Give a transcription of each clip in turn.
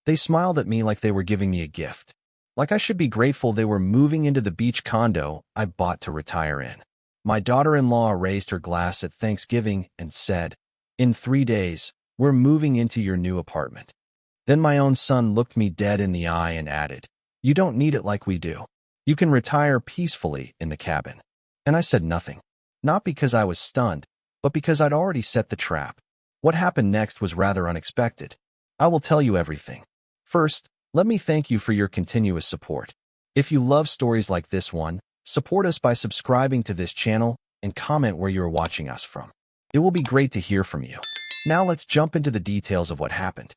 They smiled at me like they were giving me a gift. Like I should be grateful they were moving into the beach condo I bought to retire in. My daughter-in-law raised her glass at Thanksgiving and said, "In 3 days, we're moving into your new apartment." Then my own son looked me dead in the eye and added, "You don't need it like we do. You can retire peacefully in the cabin." And I said nothing. Not because I was stunned, but because I'd already set the trap. What happened next was rather unexpected. I will tell you everything. First, let me thank you for your continuous support. If you love stories like this one, support us by subscribing to this channel and comment where you're watching us from. It will be great to hear from you. Now let's jump into the details of what happened.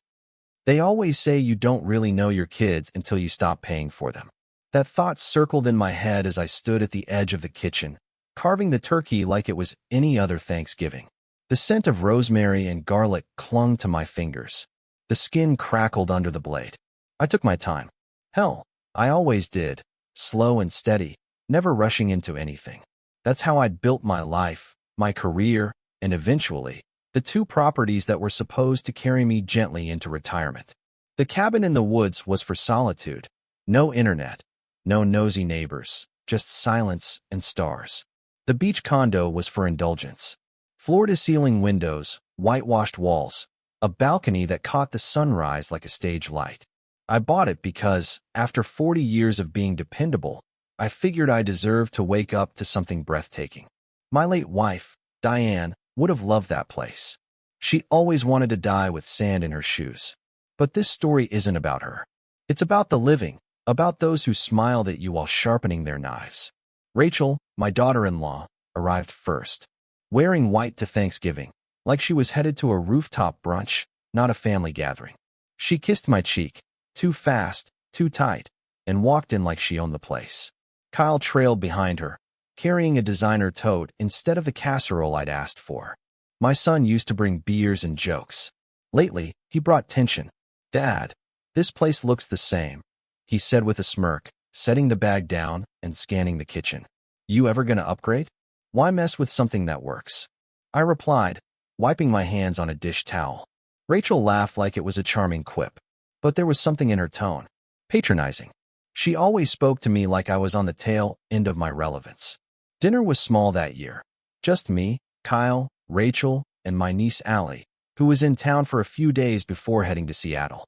They always say you don't really know your kids until you stop paying for them. That thought circled in my head as I stood at the edge of the kitchen, carving the turkey like it was any other Thanksgiving. The scent of rosemary and garlic clung to my fingers. The skin crackled under the blade. I took my time. Hell, I always did. Slow and steady, never rushing into anything. That's how I'd built my life, my career, and eventually, the two properties that were supposed to carry me gently into retirement. The cabin in the woods was for solitude. No internet, no nosy neighbors, just silence and stars. The beach condo was for indulgence. Floor-to-ceiling windows, whitewashed walls, a balcony that caught the sunrise like a stage light. I bought it because, after 40 years of being dependable, I figured I deserved to wake up to something breathtaking. My late wife, Diane, would have loved that place. She always wanted to die with sand in her shoes. But this story isn't about her. It's about the living, about those who smiled at you while sharpening their knives. Rachel, my daughter-in-law, arrived first, wearing white to Thanksgiving, like she was headed to a rooftop brunch, not a family gathering. She kissed my cheek, too fast, too tight, and walked in like she owned the place. Kyle trailed behind her, carrying a designer tote instead of the casserole I'd asked for. My son used to bring beers and jokes. Lately, he brought tension. "Dad, this place looks the same," he said with a smirk, setting the bag down and scanning the kitchen. "You ever gonna upgrade? Why mess with something that works?" I replied, wiping my hands on a dish towel. Rachel laughed like it was a charming quip, but there was something in her tone. Patronizing. She always spoke to me like I was on the tail end of my relevance. Dinner was small that year. Just me, Kyle, Rachel, and my niece Allie, who was in town for a few days before heading to Seattle.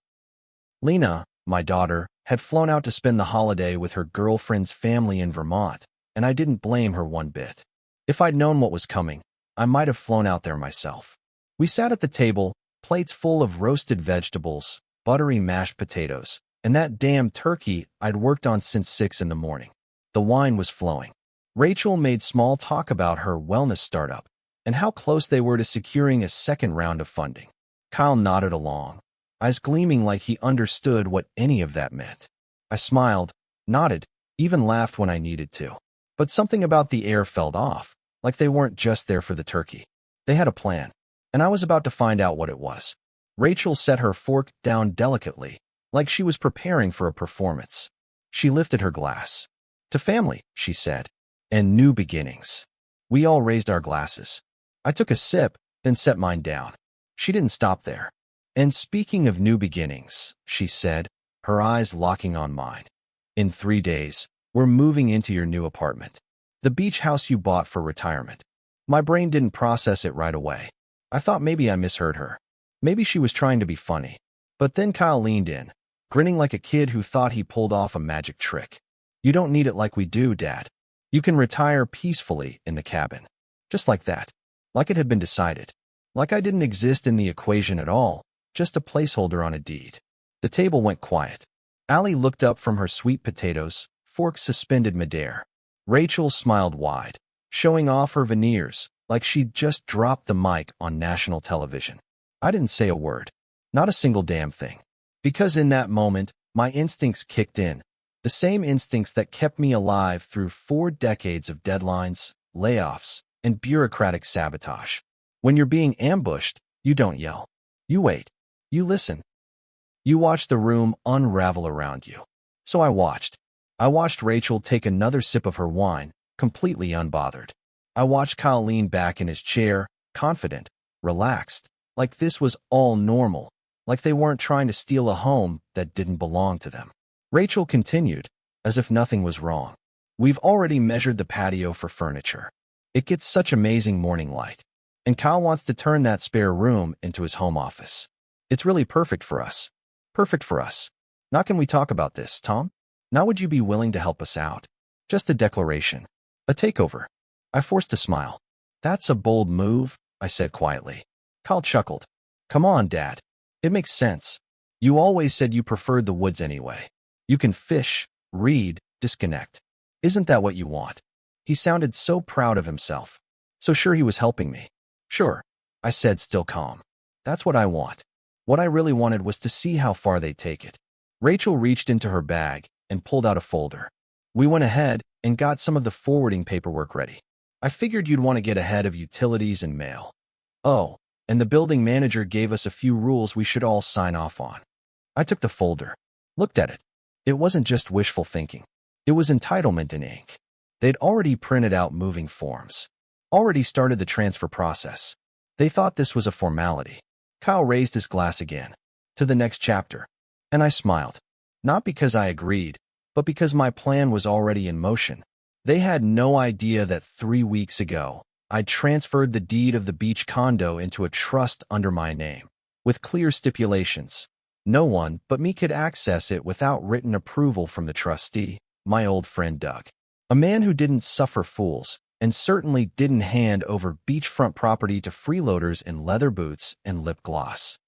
Lena, my daughter, had flown out to spend the holiday with her girlfriend's family in Vermont, and I didn't blame her one bit. If I'd known what was coming, I might have flown out there myself. We sat at the table, plates full of roasted vegetables, buttery mashed potatoes, and that damn turkey I'd worked on since 6 in the morning. The wine was flowing. Rachel made small talk about her wellness startup and how close they were to securing a second round of funding. Kyle nodded along, eyes gleaming like he understood what any of that meant. I smiled, nodded, even laughed when I needed to. But something about the air felt off, like they weren't just there for the turkey. They had a plan, and I was about to find out what it was. Rachel set her fork down delicately, like she was preparing for a performance. She lifted her glass. "To family," she said, "and new beginnings." We all raised our glasses. I took a sip, then set mine down. She didn't stop there. "And speaking of new beginnings," she said, her eyes locking on mine, "in 3 days, we're moving into your new apartment. The beach house you bought for retirement." My brain didn't process it right away. I thought maybe I misheard her. Maybe she was trying to be funny. But then Kyle leaned in, grinning like a kid who thought he pulled off a magic trick. "You don't need it like we do, Dad. You can retire peacefully in the cabin." Just like that. Like it had been decided. Like I didn't exist in the equation at all, just a placeholder on a deed. The table went quiet. Allie looked up from her sweet potatoes, fork suspended midair. Rachel smiled wide, showing off her veneers like she'd just dropped the mic on national television. I didn't say a word. Not a single damn thing. Because in that moment, my instincts kicked in. The same instincts that kept me alive through 4 decades of deadlines, layoffs, and bureaucratic sabotage. When you're being ambushed, you don't yell. You wait. You listen. You watch the room unravel around you. So I watched. I watched Rachel take another sip of her wine, completely unbothered. I watched Kyle lean back in his chair, confident, relaxed, like this was all normal, like they weren't trying to steal a home that didn't belong to them. Rachel continued, as if nothing was wrong. We've already measured the patio for furniture. It gets such amazing morning light. And Kyle wants to turn that spare room into his home office. It's really perfect for us. Perfect for us. Now can we talk about this, Tom? Now would you be willing to help us out? Just a declaration. A takeover. I forced a smile. That's a bold move, I said quietly. Kyle chuckled. Come on, Dad. It makes sense. You always said you preferred the woods anyway. You can fish, read, disconnect. Isn't that what you want? He sounded so proud of himself. So sure he was helping me. Sure, I said, still calm. That's what I want. What I really wanted was to see how far they'd take it. Rachel reached into her bag and pulled out a folder. We went ahead and got some of the forwarding paperwork ready. I figured you'd want to get ahead of utilities and mail. Oh, and the building manager gave us a few rules we should all sign off on. I took the folder, looked at it. It wasn't just wishful thinking. It was entitlement in ink. They'd already printed out moving forms, already started the transfer process. They thought this was a formality. Kyle raised his glass again. To the next chapter. And I smiled. Not because I agreed, but because my plan was already in motion. They had no idea that 3 weeks ago, I'd transferred the deed of the beach condo into a trust under my name, with clear stipulations. No one but me could access it without written approval from the trustee, my old friend Doug. A man who didn't suffer fools, and certainly didn't hand over beachfront property to freeloaders in leather boots and lip gloss.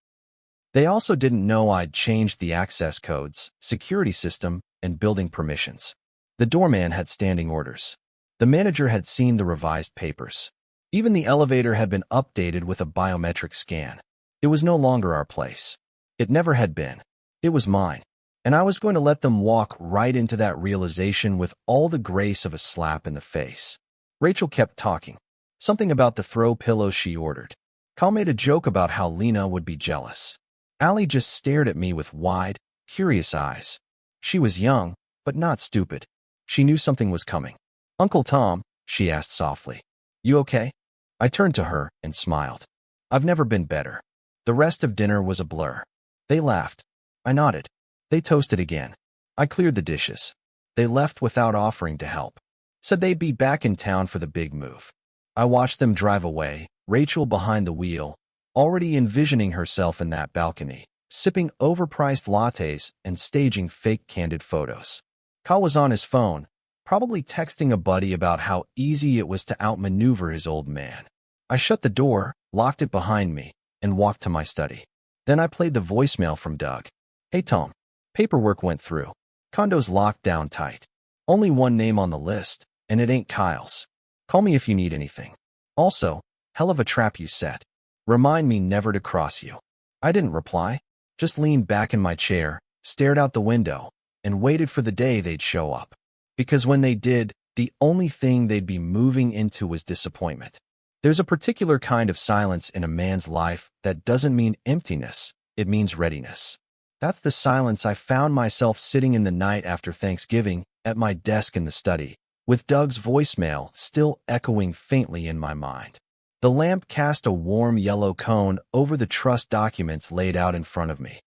They also didn't know I'd changed the access codes, security system, and building permissions. The doorman had standing orders. The manager had seen the revised papers. Even the elevator had been updated with a biometric scan. It was no longer our place. It never had been. It was mine. And I was going to let them walk right into that realization with all the grace of a slap in the face. Rachel kept talking. Something about the throw pillows she ordered. Kyle made a joke about how Lena would be jealous. Allie just stared at me with wide, curious eyes. She was young, but not stupid. She knew something was coming. Uncle Tom, she asked softly. You okay? I turned to her and smiled. I've never been better. The rest of dinner was a blur. They laughed. I nodded. They toasted again. I cleared the dishes. They left without offering to help. Said they'd be back in town for the big move. I watched them drive away, Rachel behind the wheel, already envisioning herself in that balcony, sipping overpriced lattes and staging fake candid photos. Kyle was on his phone, probably texting a buddy about how easy it was to outmaneuver his old man. I shut the door, locked it behind me, and walked to my study. Then I played the voicemail from Doug. Hey Tom, paperwork went through. Condo's locked down tight. Only one name on the list, and it ain't Kyle's. Call me if you need anything. Also, hell of a trap you set. Remind me never to cross you. I didn't reply, just leaned back in my chair, stared out the window, and waited for the day they'd show up. Because when they did, the only thing they'd be moving into was disappointment. There's a particular kind of silence in a man's life that doesn't mean emptiness, it means readiness. That's the silence I found myself sitting in the night after Thanksgiving, at my desk in the study, with Doug's voicemail still echoing faintly in my mind. The lamp cast a warm yellow cone over the trust documents laid out in front of me.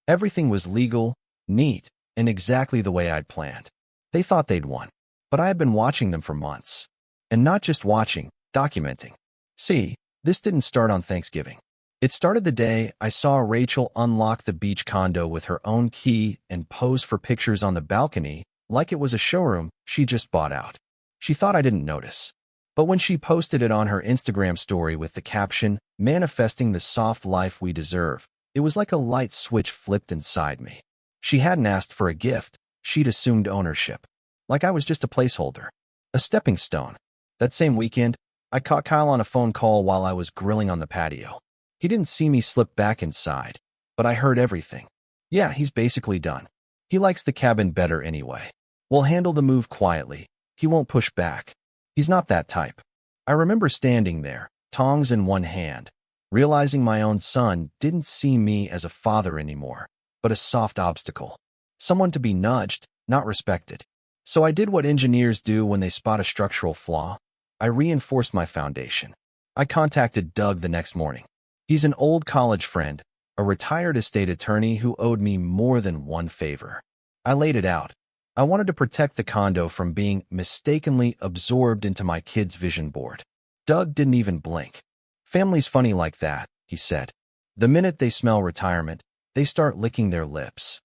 Everything was legal, neat, and exactly the way I'd planned. They thought they'd won, but I had been watching them for months. And not just watching, documenting. See, this didn't start on Thanksgiving. It started the day I saw Rachel unlock the beach condo with her own key and pose for pictures on the balcony like it was a showroom she just bought out. She thought I didn't notice. But when she posted it on her Instagram story with the caption, "Manifesting the soft life we deserve," it was like a light switch flipped inside me. She hadn't asked for a gift, she'd assumed ownership. Like I was just a placeholder. A stepping stone. That same weekend, I caught Kyle on a phone call while I was grilling on the patio. He didn't see me slip back inside, but I heard everything. Yeah, he's basically done. He likes the cabin better anyway. We'll handle the move quietly. He won't push back. He's not that type. I remember standing there, tongs in one hand, realizing my own son didn't see me as a father anymore, but a soft obstacle. Someone to be nudged, not respected. So I did what engineers do when they spot a structural flaw. I reinforced my foundation. I contacted Doug the next morning. He's an old college friend, a retired estate attorney who owed me more than one favor. I laid it out. I wanted to protect the condo from being mistakenly absorbed into my kid's vision board. Doug didn't even blink. "Family's funny like that," he said. "The minute they smell retirement, they start licking their lips."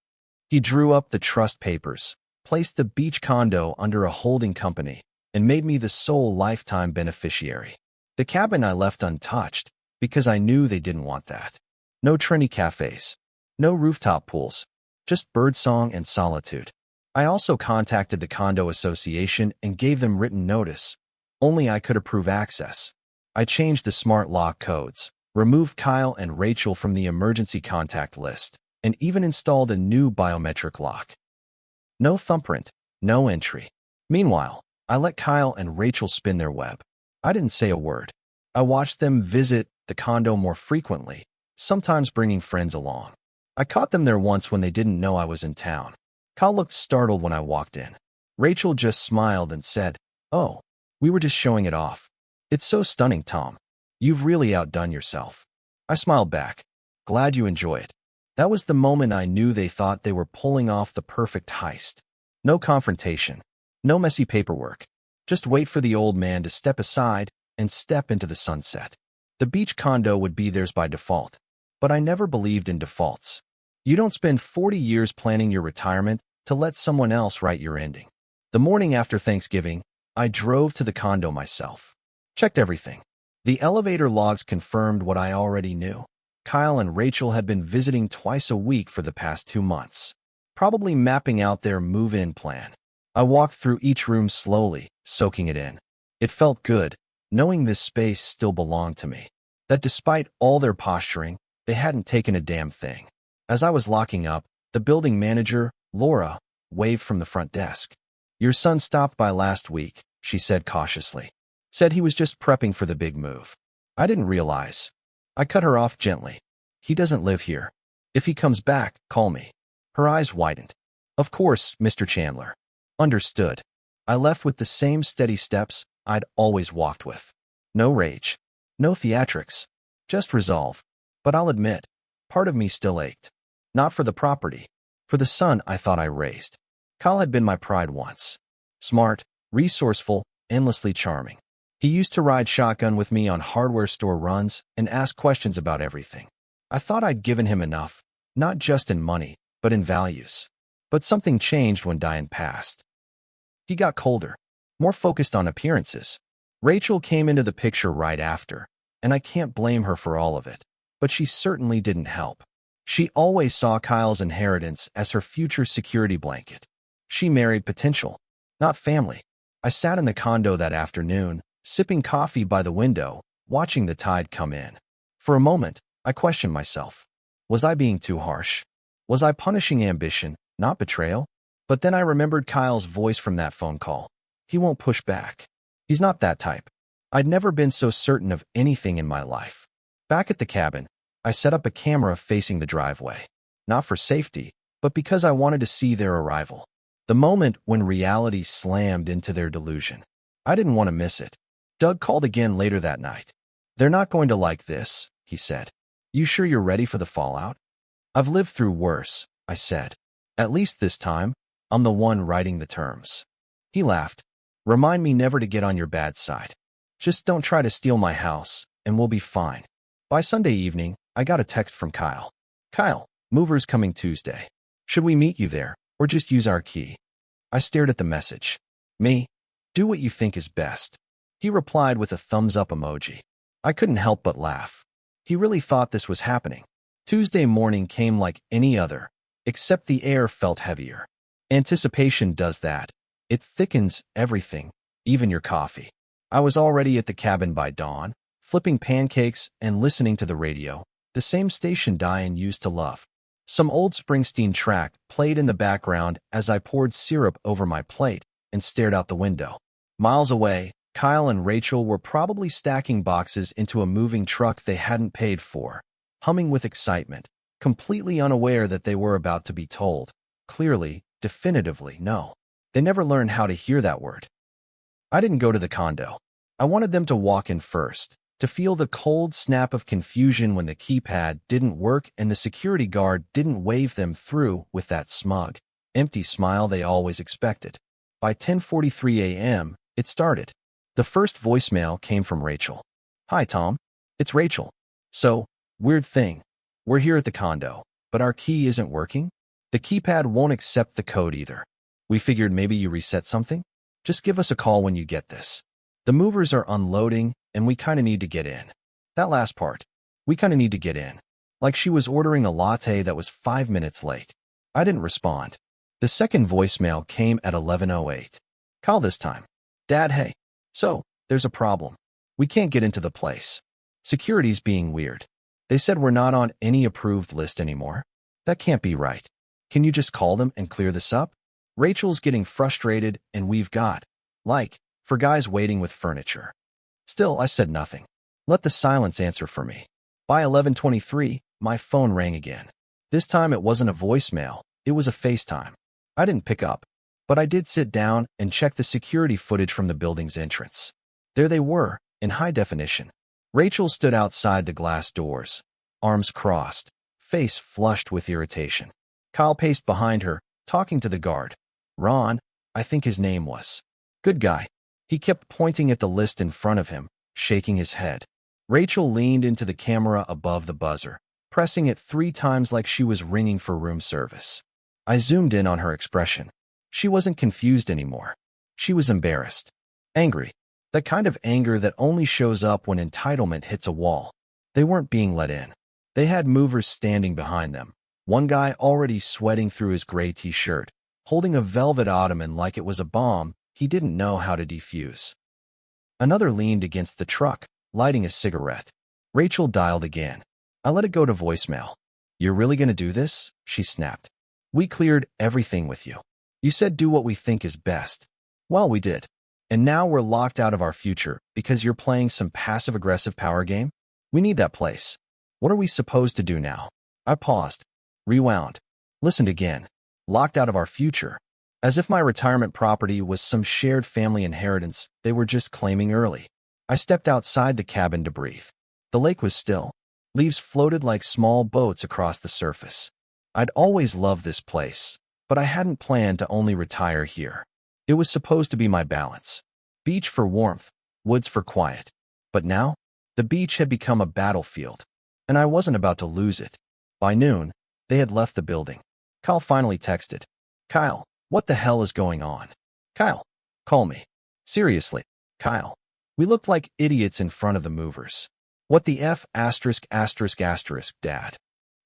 He drew up the trust papers, placed the beach condo under a holding company, and made me the sole lifetime beneficiary. The cabin I left untouched because I knew they didn't want that. No Trini cafes, no rooftop pools, just birdsong and solitude. I also contacted the condo association and gave them written notice. Only I could approve access. I changed the smart lock codes, removed Kyle and Rachel from the emergency contact list, and even installed a new biometric lock. No thumbprint, no entry. Meanwhile, I let Kyle and Rachel spin their web. I didn't say a word. I watched them visit the condo more frequently, sometimes bringing friends along. I caught them there once when they didn't know I was in town. Kyle looked startled when I walked in. Rachel just smiled and said, "Oh, we were just showing it off. It's so stunning, Tom. You've really outdone yourself." I smiled back. "Glad you enjoy it." That was the moment I knew they thought they were pulling off the perfect heist. No confrontation, no messy paperwork. Just wait for the old man to step aside and step into the sunset. The beach condo would be theirs by default, but I never believed in defaults. You don't spend 40 years planning your retirement to let someone else write your ending. The morning after Thanksgiving, I drove to the condo myself. Checked everything. The elevator logs confirmed what I already knew. Kyle and Rachel had been visiting twice a week for the past 2 months, probably mapping out their move-in plan. I walked through each room slowly, soaking it in. It felt good, knowing this space still belonged to me, that despite all their posturing, they hadn't taken a damn thing. As I was locking up, the building manager, Laura, waved from the front desk. "Your son stopped by last week," she said cautiously. "Said he was just prepping for the big move." I didn't realize. I cut her off gently. "He doesn't live here. If he comes back, call me." Her eyes widened. "Of course, Mr. Chandler." Understood. I left with the same steady steps I'd always walked with. No rage. No theatrics. Just resolve. But I'll admit, part of me still ached. Not for the property. For the son I thought I raised. Kyle had been my pride once. Smart, resourceful, endlessly charming. He used to ride shotgun with me on hardware store runs and ask questions about everything. I thought I'd given him enough, not just in money, but in values. But something changed when Diane passed. He got colder, more focused on appearances. Rachel came into the picture right after, and I can't blame her for all of it, but she certainly didn't help. She always saw Kyle's inheritance as her future security blanket. She married potential, not family. I sat in the condo that afternoon, sipping coffee by the window, watching the tide come in. For a moment, I questioned myself. Was I being too harsh? Was I punishing ambition, not betrayal? But then I remembered Kyle's voice from that phone call. He won't push back. He's not that type. I'd never been so certain of anything in my life. Back at the cabin, I set up a camera facing the driveway. Not for safety, but because I wanted to see their arrival. The moment when reality slammed into their delusion. I didn't want to miss it. Doug called again later that night. "They're not going to like this," he said. "You sure you're ready for the fallout?" "I've lived through worse," I said. "At least this time, I'm the one writing the terms." He laughed. "Remind me never to get on your bad side. Just don't try to steal my house, and we'll be fine." By Sunday evening, I got a text from Kyle. "Kyle, movers coming Tuesday. Should we meet you there, or just use our key?" I stared at the message. "Me? Do what you think is best." He replied with a thumbs-up emoji. I couldn't help but laugh. He really thought this was happening. Tuesday morning came like any other, except the air felt heavier. Anticipation does that. It thickens everything, even your coffee. I was already at the cabin by dawn, flipping pancakes and listening to the radio, the same station Diane used to love. Some old Springsteen track played in the background as I poured syrup over my plate and stared out the window. Miles away, Kyle and Rachel were probably stacking boxes into a moving truck they hadn't paid for, humming with excitement, completely unaware that they were about to be told, clearly, definitively, no. They never learned how to hear that word. I didn't go to the condo. I wanted them to walk in first, To feel the cold snap of confusion when the keypad didn't work and the security guard didn't wave them through with that smug, empty smile they always expected. By 10:43 a.m., it started. The first voicemail came from Rachel. "Hi, Tom. It's Rachel. So, weird thing. We're here at the condo, but our key isn't working. The keypad won't accept the code either. We figured maybe you reset something? Just give us a call when you get this. The movers are unloading, and we kind of need to get in." That last part. We kind of need to get in. Like she was ordering a latte that was 5 minutes late. I didn't respond. The second voicemail came at 11:08. "Call this time. Dad, hey. So, there's a problem. We can't get into the place. Security's being weird. They said we're not on any approved list anymore. That can't be right. Can you just call them and clear this up? Rachel's getting frustrated, and we've got, for guys waiting with furniture." Still, I said nothing. Let the silence answer for me. By 11:23, my phone rang again. This time it wasn't a voicemail, it was a FaceTime. I didn't pick up, but I did sit down and check the security footage from the building's entrance. There they were, in high definition. Rachel stood outside the glass doors, arms crossed, face flushed with irritation. Kyle paced behind her, talking to the guard. Ron, I think his name was. Good guy. He kept pointing at the list in front of him, shaking his head. Rachel leaned into the camera above the buzzer, pressing it 3 times like she was ringing for room service. I zoomed in on her expression. She wasn't confused anymore. She was embarrassed. Angry. That kind of anger that only shows up when entitlement hits a wall. They weren't being let in. They had movers standing behind them. One guy already sweating through his gray t-shirt, holding a velvet ottoman like it was a bomb he didn't know how to defuse. Another leaned against the truck, lighting a cigarette. Rachel dialed again. I let it go to voicemail. "You're really gonna do this?" she snapped. "We cleared everything with you. You said do what we think is best. Well, we did. And now we're locked out of our future because you're playing some passive-aggressive power game? We need that place. What are we supposed to do now?" I paused, rewound, listened again. Locked out of our future. As if my retirement property was some shared family inheritance they were just claiming early. I stepped outside the cabin to breathe. The lake was still. Leaves floated like small boats across the surface. I'd always loved this place, but I hadn't planned to only retire here. It was supposed to be my balance. Beach for warmth, woods for quiet. But now, the beach had become a battlefield, and I wasn't about to lose it. By noon, they had left the building. Kyle finally texted. "Kyle, what the hell is going on? Kyle, call me. Seriously, Kyle." We looked like idiots in front of the movers. "What the F***, Dad?"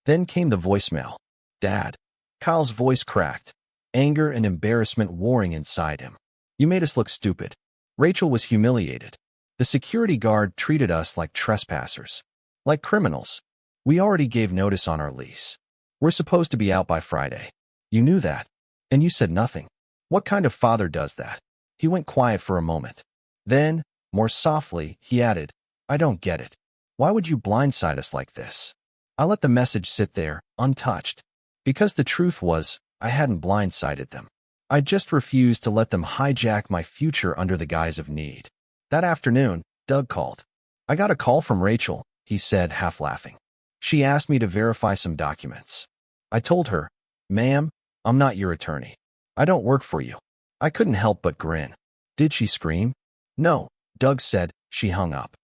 Then came the voicemail. "Dad." Kyle's voice cracked, anger and embarrassment warring inside him. "You made us look stupid." Rachel was humiliated. The security guard treated us like trespassers. Like criminals. We already gave notice on our lease. We're supposed to be out by Friday. You knew that. And you said nothing. What kind of father does that? He went quiet for a moment. Then, more softly, he added, "I don't get it. Why would you blindside us like this?" I let the message sit there, untouched. Because the truth was, I hadn't blindsided them. I just refused to let them hijack my future under the guise of need. That afternoon, Doug called. "I got a call from Rachel," he said, half laughing. "She asked me to verify some documents." I told her, "Ma'am, I'm not your attorney. I don't work for you." I couldn't help but grin. Did she scream? No, Doug said. She hung up.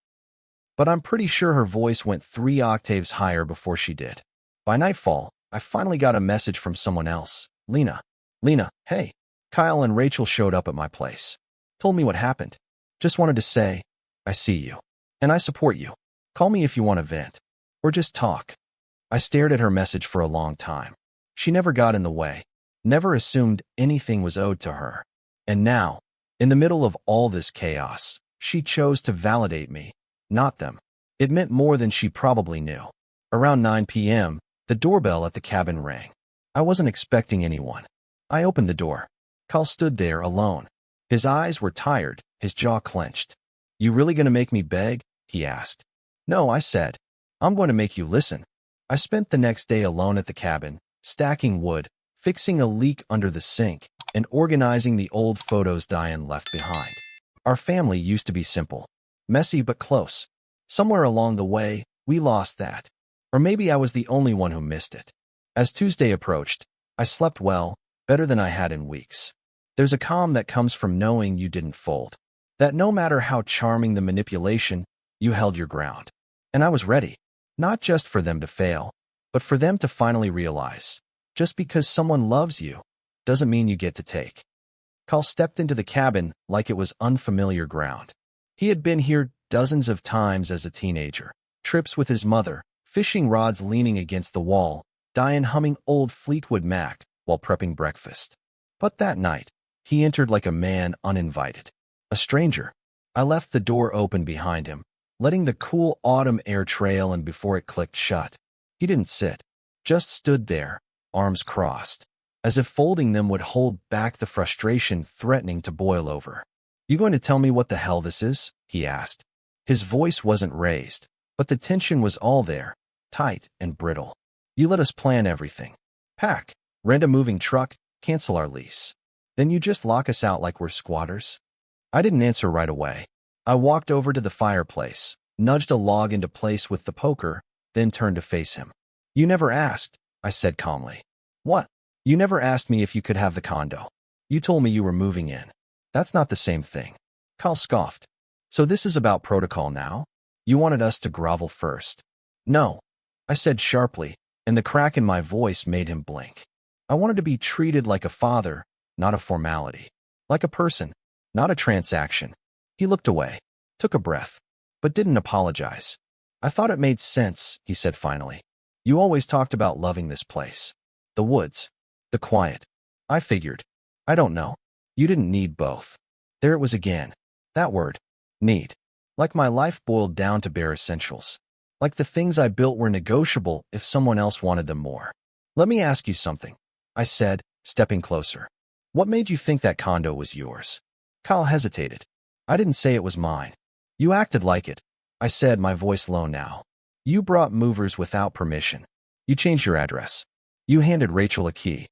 But I'm pretty sure her voice went 3 octaves higher before she did. By nightfall, I finally got a message from someone else. Lena, hey. Kyle and Rachel showed up at my place. Told me what happened. Just wanted to say, I see you. And I support you. Call me if you want to vent. Or just talk. I stared at her message for a long time. She never got in the way. Never assumed anything was owed to her. And now, in the middle of all this chaos, she chose to validate me, not them. It meant more than she probably knew. Around 9 p.m., the doorbell at the cabin rang. I wasn't expecting anyone. I opened the door. Kyle stood there alone. His eyes were tired, his jaw clenched. "You really gonna make me beg?" he asked. "No," I said. "I'm going to make you listen." I spent the next day alone at the cabin, stacking wood, fixing a leak under the sink, and organizing the old photos Diane left behind. Our family used to be simple, messy but close. Somewhere along the way, we lost that. Or maybe I was the only one who missed it. As Tuesday approached, I slept well, better than I had in weeks. There's a calm that comes from knowing you didn't fold. That no matter how charming the manipulation, you held your ground. And I was ready. Not just for them to fail, but for them to finally realize. Just because someone loves you, doesn't mean you get to take. Carl stepped into the cabin like it was unfamiliar ground. He had been here dozens of times as a teenager. Trips with his mother, fishing rods leaning against the wall, Diane humming old Fleetwood Mac while prepping breakfast. But that night, he entered like a man uninvited. A stranger. I left the door open behind him, letting the cool autumn air trail in before it clicked shut. He didn't sit, just stood there, arms crossed, as if folding them would hold back the frustration threatening to boil over. "You going to tell me what the hell this is?" he asked. His voice wasn't raised, but the tension was all there, tight and brittle. "You let us plan everything. Pack, rent a moving truck, cancel our lease. Then you just lock us out like we're squatters?" I didn't answer right away. I walked over to the fireplace, nudged a log into place with the poker, then turned to face him. "You never asked," I said calmly. "What?" "You never asked me if you could have the condo. You told me you were moving in. That's not the same thing." Carl scoffed. "So this is about protocol now? You wanted us to grovel first." "No," I said sharply, and the crack in my voice made him blink. "I wanted to be treated like a father, not a formality. Like a person, not a transaction." He looked away, took a breath, but didn't apologize. "I thought it made sense," he said finally. "You always talked about loving this place. The woods, the quiet. I figured. I don't know. You didn't need both." There it was again. That word. Need. Like my life boiled down to bare essentials. Like the things I built were negotiable if someone else wanted them more. "Let me ask you something," I said, stepping closer. "What made you think that condo was yours?" Kyle hesitated. "I didn't say it was mine." "You acted like it," I said, my voice low now. "You brought movers without permission. You changed your address. You handed Rachel a key.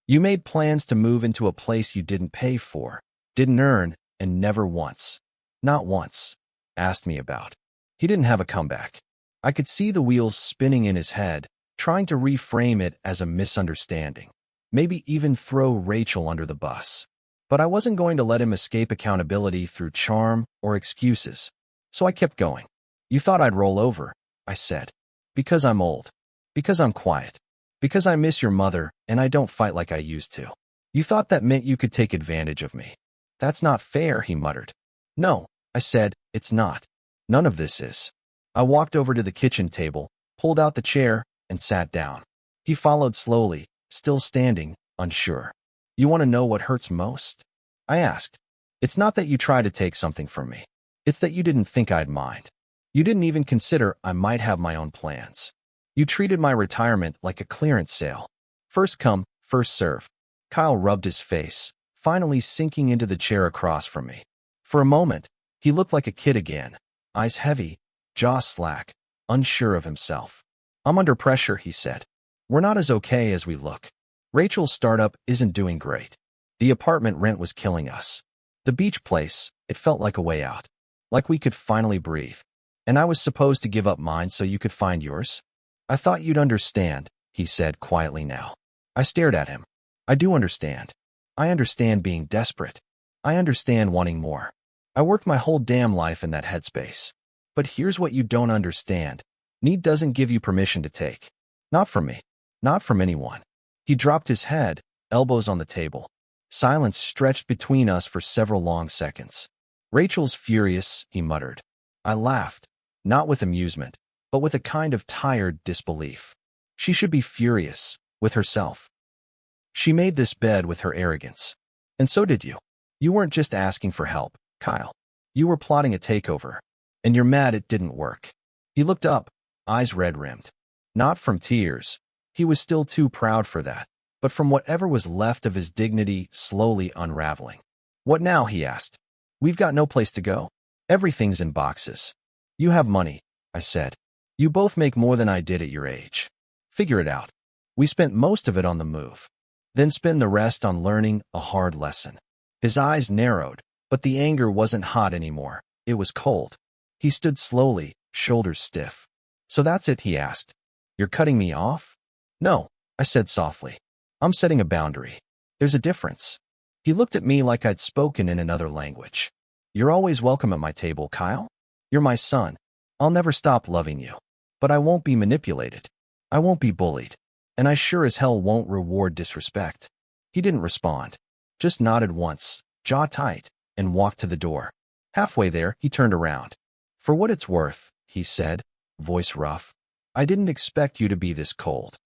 You made plans to move into a place you didn't pay for, didn't earn, and never once, not once, asked me about." He didn't have a comeback. I could see the wheels spinning in his head, trying to reframe it as a misunderstanding. Maybe even throw Rachel under the bus. But I wasn't going to let him escape accountability through charm or excuses. So I kept going. "You thought I'd roll over," I said. "Because I'm old. Because I'm quiet. Because I miss your mother and I don't fight like I used to. You thought that meant you could take advantage of me." "That's not fair," he muttered. "No," I said, "it's not. None of this is." I walked over to the kitchen table, pulled out the chair, and sat down. He followed slowly, still standing, unsure. "You want to know what hurts most?" I asked. "It's not that you tried to take something from me. It's that you didn't think I'd mind. You didn't even consider I might have my own plans. You treated my retirement like a clearance sale. First come, first serve." Kyle rubbed his face, finally sinking into the chair across from me. For a moment, he looked like a kid again, eyes heavy, jaw slack, unsure of himself. "I'm under pressure," he said. "We're not as okay as we look. Rachel's startup isn't doing great. The apartment rent was killing us. The beach place, it felt like a way out. Like we could finally breathe. And I was supposed to give up mine so you could find yours? I thought you'd understand," he said quietly now. I stared at him. "I do understand. I understand being desperate. I understand wanting more. I worked my whole damn life in that headspace. But here's what you don't understand. Need doesn't give you permission to take. Not from me. Not from anyone." He dropped his head, elbows on the table. Silence stretched between us for several long seconds. "Rachel's furious," he muttered. I laughed, not with amusement, but with a kind of tired disbelief. "She should be furious, with herself. She made this bed with her arrogance. And so did you. You weren't just asking for help, Kyle. You were plotting a takeover. And you're mad it didn't work." He looked up, eyes red-rimmed. Not from tears. He was still too proud for that, but from whatever was left of his dignity slowly unraveling. "What now?" he asked. "We've got no place to go. Everything's in boxes." "You have money," I said. "You both make more than I did at your age. Figure it out. We spent most of it on the move. Then spend the rest on learning a hard lesson." His eyes narrowed, but the anger wasn't hot anymore. It was cold. He stood slowly, shoulders stiff. So that's it, he asked. You're cutting me off? No, I said softly. I'm setting a boundary. There's a difference. He looked at me like I'd spoken in another language. You're always welcome at my table, Kyle. You're my son. I'll never stop loving you. But I won't be manipulated. I won't be bullied. And I sure as hell won't reward disrespect. He didn't respond. Just nodded once, jaw tight, and walked to the door. Halfway there, he turned around. For what it's worth, he said, voice rough. I didn't expect you to be this cold.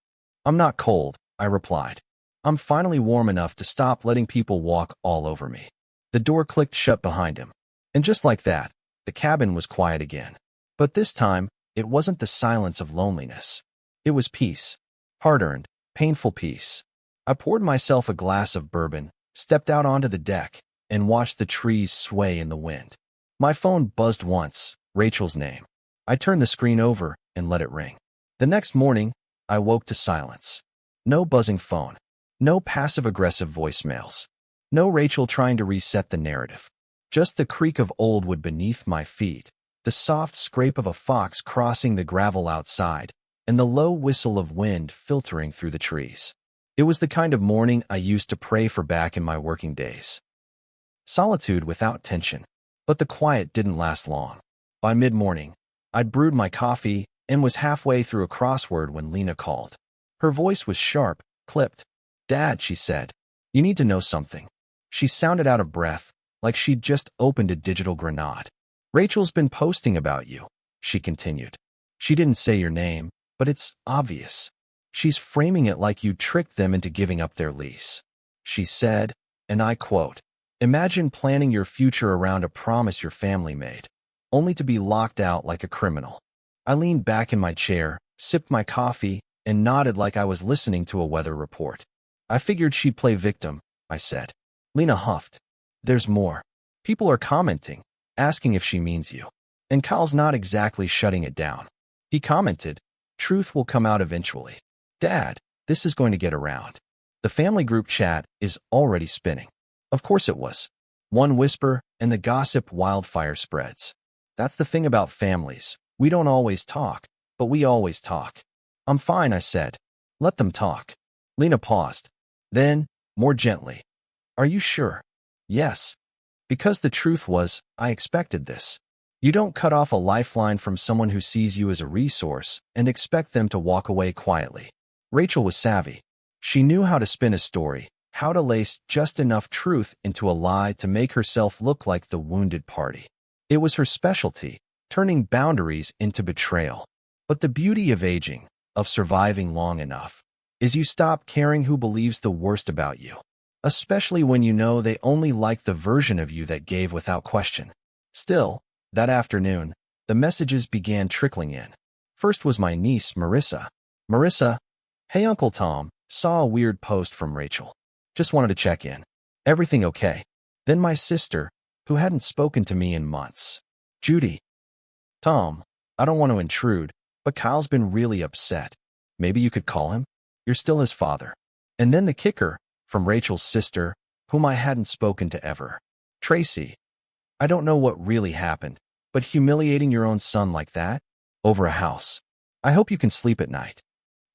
I'm not cold, I replied. I'm finally warm enough to stop letting people walk all over me. The door clicked shut behind him. And just like that, the cabin was quiet again. But this time, it wasn't the silence of loneliness. It was peace. Hard-earned, painful peace. I poured myself a glass of bourbon, stepped out onto the deck, and watched the trees sway in the wind. My phone buzzed once, Rachel's name. I turned the screen over and let it ring. The next morning, I woke to silence. No buzzing phone. No passive-aggressive voicemails. No Rachel trying to reset the narrative. Just the creak of old wood beneath my feet, the soft scrape of a fox crossing the gravel outside, and the low whistle of wind filtering through the trees. It was the kind of morning I used to pray for back in my working days. Solitude without tension. But the quiet didn't last long. By mid-morning, I'd brewed my coffee and was halfway through a crossword when Lena called. Her voice was sharp, clipped. Dad, she said, you need to know something. She sounded out of breath, like she'd just opened a digital grenade. Rachel's been posting about you, she continued. She didn't say your name, but it's obvious. She's framing it like you tricked them into giving up their lease. She said, and I quote, imagine planning your future around a promise your family made, only to be locked out like a criminal. I leaned back in my chair, sipped my coffee, and nodded like I was listening to a weather report. I figured she'd play victim, I said. Lena huffed. There's more. People are commenting, asking if she means you. And Kyle's not exactly shutting it down. He commented, truth will come out eventually. Dad, this is going to get around. The family group chat is already spinning. Of course it was. One whisper, and the gossip wildfire spreads. That's the thing about families. We don't always talk, but we always talk. I'm fine, I said. Let them talk. Lena paused. Then, more gently. Are you sure? Yes. Because the truth was, I expected this. You don't cut off a lifeline from someone who sees you as a resource and expect them to walk away quietly. Rachel was savvy. She knew how to spin a story, how to lace just enough truth into a lie to make herself look like the wounded party. It was her specialty, turning boundaries into betrayal. But the beauty of aging, of surviving long enough, is you stop caring who believes the worst about you, especially when you know they only like the version of you that gave without question. Still, that afternoon, the messages began trickling in. First was my niece, Marissa. Marissa, hey Uncle Tom, saw a weird post from Rachel. Just wanted to check in. Everything okay? Then my sister, who hadn't spoken to me in months. Judy. Tom, I don't want to intrude, but Kyle's been really upset. Maybe you could call him? You're still his father. And then the kicker, from Rachel's sister, whom I hadn't spoken to ever. Tracy. I don't know what really happened, but humiliating your own son like that? Over a house. I hope you can sleep at night.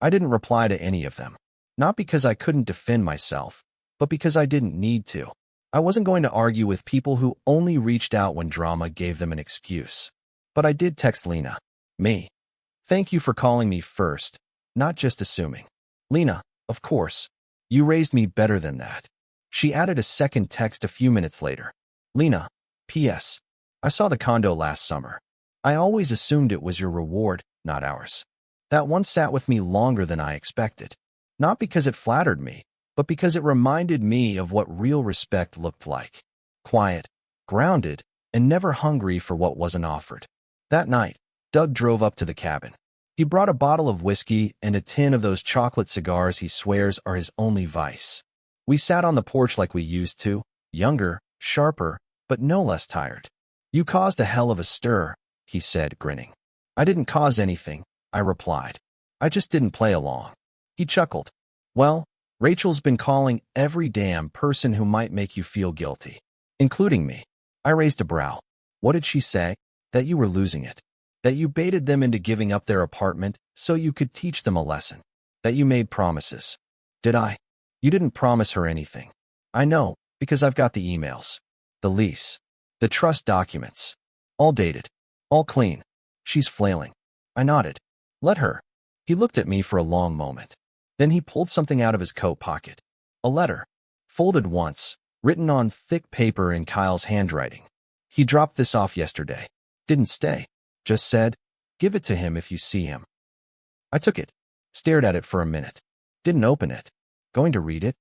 I didn't reply to any of them. Not because I couldn't defend myself, but because I didn't need to. I wasn't going to argue with people who only reached out when drama gave them an excuse. But I did text Lena. Me. Thank you for calling me first, not just assuming. Lena, of course. You raised me better than that. She added a second text a few minutes later. Lena, P.S. I saw the condo last summer. I always assumed it was your reward, not ours. That one sat with me longer than I expected. Not because it flattered me, but because it reminded me of what real respect looked like. Quiet, grounded, and never hungry for what wasn't offered. That night, Doug drove up to the cabin. He brought a bottle of whiskey and a tin of those chocolate cigars he swears are his only vice. We sat on the porch like we used to, younger, sharper, but no less tired. You caused a hell of a stir, he said, grinning. I didn't cause anything, I replied. I just didn't play along. He chuckled. Well, Rachel's been calling every damn person who might make you feel guilty, including me. I raised a brow. What did she say? that you were losing it, that you baited them into giving up their apartment so you could teach them a lesson, that you made promises. Did I? You didn't promise her anything. I know, because I've got the emails, the lease, the trust documents, all dated, all clean. She's flailing. I nodded. Let her. He looked at me for a long moment. Then he pulled something out of his coat pocket. A letter, folded once, written on thick paper in Kyle's handwriting. He dropped this off yesterday. Didn't stay. Just said, give it to him if you see him. I took it, stared at it for a minute. Didn't open it. Going to read it?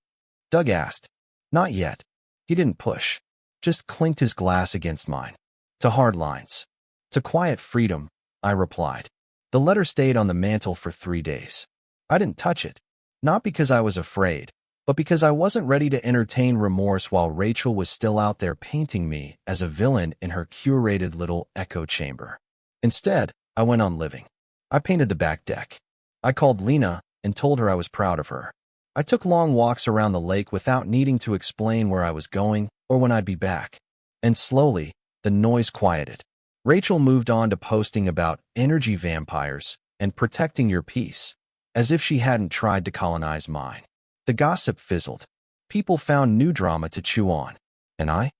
Doug asked. Not yet. He didn't push. Just clinked his glass against mine. To hard lines. To quiet freedom, I replied. The letter stayed on the mantel for 3 days. I didn't touch it. Not because I was afraid, but because I wasn't ready to entertain remorse while Rachel was still out there painting me as a villain in her curated little echo chamber. Instead, I went on living. I painted the back deck. I called Lena and told her I was proud of her. I took long walks around the lake without needing to explain where I was going or when I'd be back. And slowly, the noise quieted. Rachel moved on to posting about energy vampires and protecting your peace, as if she hadn't tried to colonize mine. The gossip fizzled. People found new drama to chew on. And I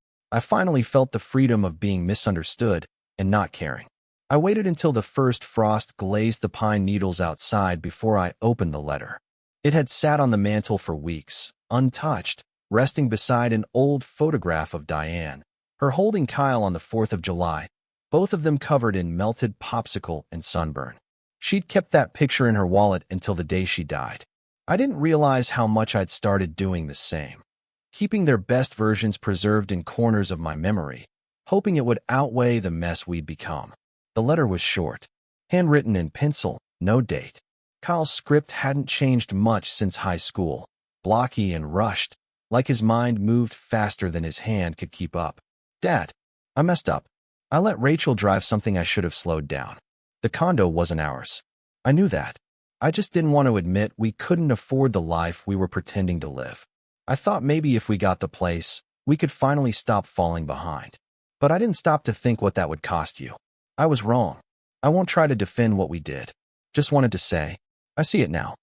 finally felt the freedom of being misunderstood and not caring. I waited until the first frost glazed the pine needles outside before I opened the letter. It had sat on the mantel for weeks, untouched, resting beside an old photograph of Diane, her holding Kyle on the 4th of July, both of them covered in melted popsicle and sunburn. She'd kept that picture in her wallet until the day she died. I didn't realize how much I'd started doing the same, keeping their best versions preserved in corners of my memory, hoping it would outweigh the mess we'd become. The letter was short, handwritten in pencil, no date. Kyle's script hadn't changed much since high school, blocky and rushed, like his mind moved faster than his hand could keep up. Dad, I messed up. I let Rachel drive something I should have slowed down. The condo wasn't ours. I knew that. I just didn't want to admit we couldn't afford the life we were pretending to live. I thought maybe if we got the place, we could finally stop falling behind. But I didn't stop to think what that would cost you. I was wrong. I won't try to defend what we did. Just wanted to say, I see it now.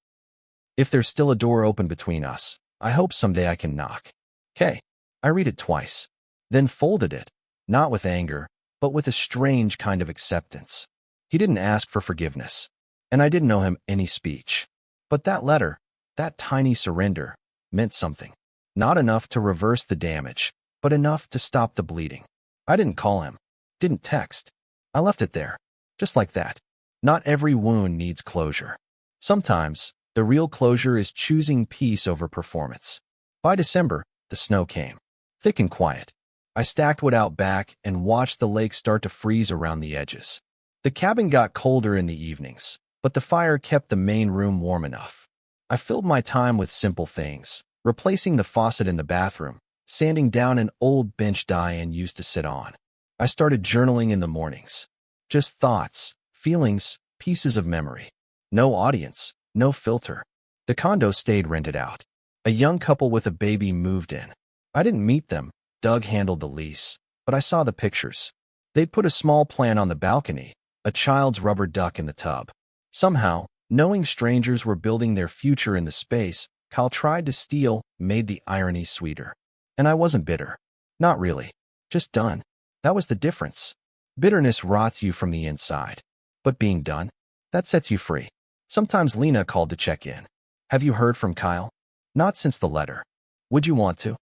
If there's still a door open between us, I hope someday I can knock. Okay. I read it twice, then folded it, not with anger, but with a strange kind of acceptance. He didn't ask for forgiveness, and I didn't owe him any speech. But that letter, that tiny surrender, meant something. Not enough to reverse the damage, but enough to stop the bleeding. I didn't call him, didn't text. I left it there, just like that. Not every wound needs closure. Sometimes, the real closure is choosing peace over performance. By December, the snow came, thick and quiet. I stacked wood out back and watched the lake start to freeze around the edges. The cabin got colder in the evenings, but the fire kept the main room warm enough. I filled my time with simple things, replacing the faucet in the bathroom, sanding down an old bench Diane used to sit on. I started journaling in the mornings. Just thoughts, feelings, pieces of memory. No audience, no filter. The condo stayed rented out. A young couple with a baby moved in. I didn't meet them. Doug handled the lease, but I saw the pictures. They'd put a small plant on the balcony, a child's rubber duck in the tub. Somehow, knowing strangers were building their future in the space Kyle tried to steal made the irony sweeter. And I wasn't bitter. Not really. Just done. That was the difference. Bitterness rots you from the inside. But being done, that sets you free. Sometimes Lena called to check in. Have you heard from Kyle? Not since the letter. Would you want to?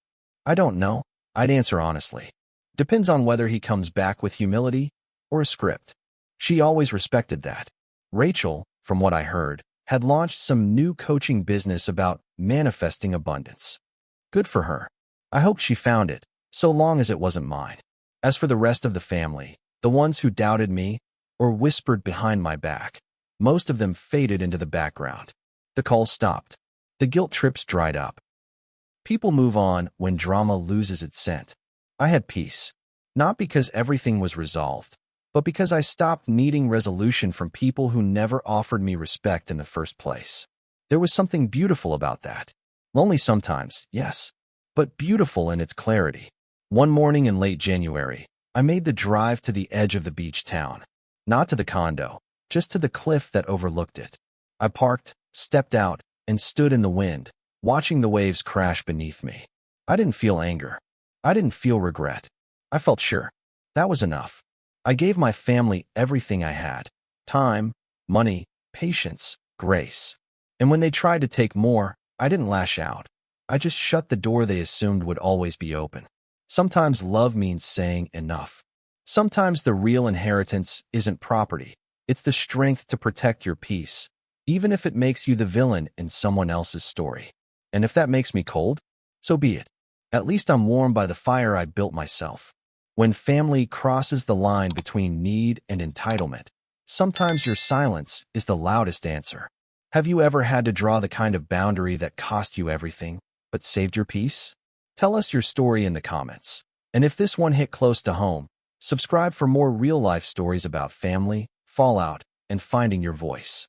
I don't know. I'd answer honestly. Depends on whether he comes back with humility or a script. She always respected that. Rachel, from what I heard, had launched some new coaching business about manifesting abundance. Good for her. I hoped she found it, so long as it wasn't mine. As for the rest of the family, the ones who doubted me or whispered behind my back, most of them faded into the background. The calls stopped. The guilt trips dried up. People move on when drama loses its scent. I had peace, not because everything was resolved, but because I stopped needing resolution from people who never offered me respect in the first place. There was something beautiful about that. Lonely sometimes, yes, but beautiful in its clarity. One morning in late January, I made the drive to the edge of the beach town. Not to the condo, just to the cliff that overlooked it. I parked, stepped out, and stood in the wind, watching the waves crash beneath me. I didn't feel anger. I didn't feel regret. I felt sure. That was enough. I gave my family everything I had: time, money, patience, grace. And when they tried to take more, I didn't lash out. I just shut the door they assumed would always be open. Sometimes love means saying enough. Sometimes the real inheritance isn't property. It's the strength to protect your peace, even if it makes you the villain in someone else's story. And if that makes me cold, so be it. At least I'm warm by the fire I built myself. When family crosses the line between need and entitlement, sometimes your silence is the loudest answer. Have you ever had to draw the kind of boundary that cost you everything, but saved your peace? Tell us your story in the comments. And if this one hit close to home, subscribe for more real-life stories about family, fallout, and finding your voice.